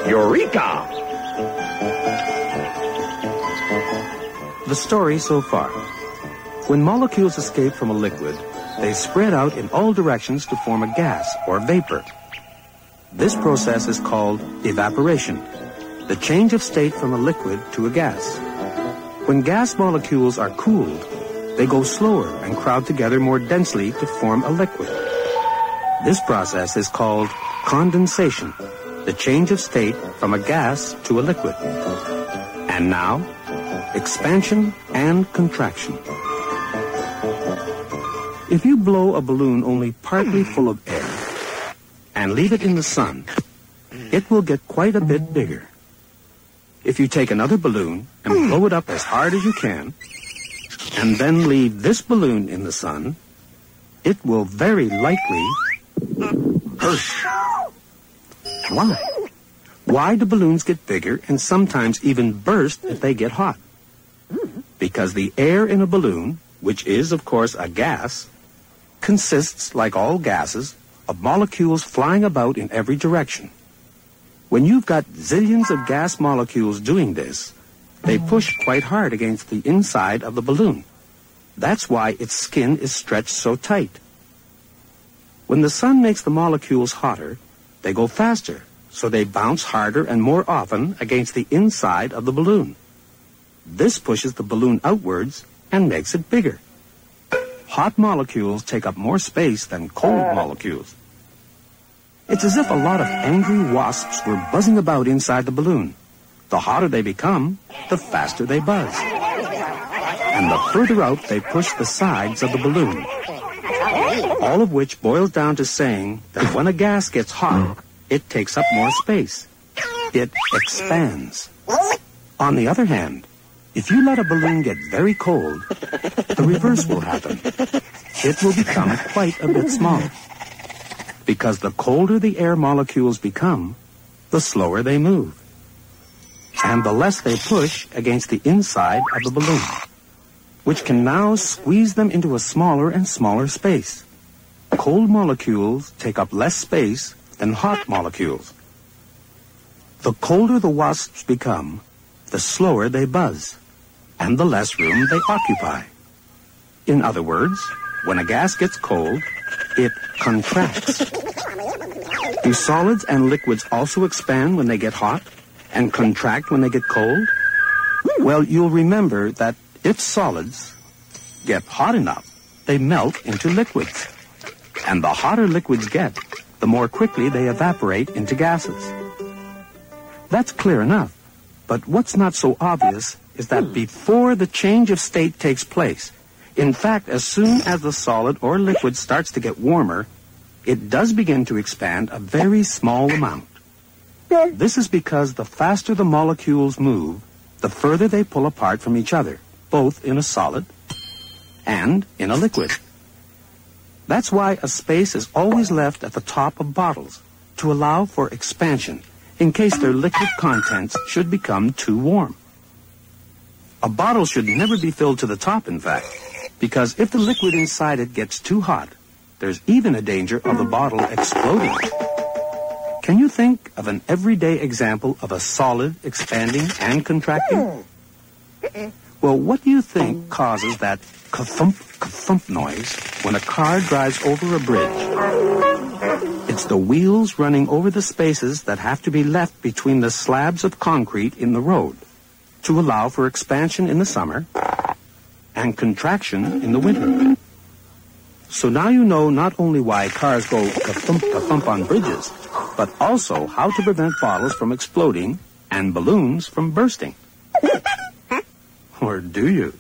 Eureka! The story so far. When molecules escape from a liquid, they spread out in all directions to form a gas or vapor. This process is called evaporation, the change of state from a liquid to a gas. When gas molecules are cooled, they go slower and crowd together more densely to form a liquid. This process is called condensation, the change of state from a gas to a liquid. And now, expansion and contraction. If you blow a balloon only partly full of air and leave it in the sun, it will get quite a bit bigger. If you take another balloon and blow it up as hard as you can, and then leave this balloon in the sun, it will very likely burst. Why? Why do balloons get bigger and sometimes even burst if they get hot? Because the air in a balloon, which is, of course, a gas, consists, like all gases, of molecules flying about in every direction. When you've got zillions of gas molecules doing this, they push quite hard against the inside of the balloon. That's why its skin is stretched so tight. When the sun makes the molecules hotter, they go faster, so they bounce harder and more often against the inside of the balloon. This pushes the balloon outwards and makes it bigger. Hot molecules take up more space than cold molecules. It's as if a lot of angry wasps were buzzing about inside the balloon. The hotter they become, the faster they buzz. And the further out they push the sides of the balloon. All of which boils down to saying that when a gas gets hot, it takes up more space. It expands. On the other hand, if you let a balloon get very cold, the reverse will happen. It will become quite a bit smaller. Because the colder the air molecules become, the slower they move. And the less they push against the inside of the balloon, which can now squeeze them into a smaller and smaller space. Cold molecules take up less space than hot molecules. The colder the wasps become, the slower they buzz, and the less room they occupy. In other words, when a gas gets cold, it contracts. Do solids and liquids also expand when they get hot and contract when they get cold? Well, you'll remember that if solids get hot enough, they melt into liquids. And the hotter liquids get, the more quickly they evaporate into gases. That's clear enough. But what's not so obvious is that before the change of state takes place, in fact, as soon as the solid or liquid starts to get warmer, it does begin to expand a very small amount. This is because the faster the molecules move, the further they pull apart from each other, both in a solid and in a liquid. That's why a space is always left at the top of bottles to allow for expansion in case their liquid contents should become too warm. A bottle should never be filled to the top, in fact, because if the liquid inside it gets too hot, there's even a danger of the bottle exploding. Can you think of an everyday example of a solid expanding and contracting? Well, what do you think causes that ka-thump, ka-thump noise when a car drives over a bridge? It's the wheels running over the spaces that have to be left between the slabs of concrete in the road to allow for expansion in the summer and contraction in the winter. So now you know not only why cars go ka-thump, ka-thump on bridges, but also how to prevent bottles from exploding and balloons from bursting. Or do you?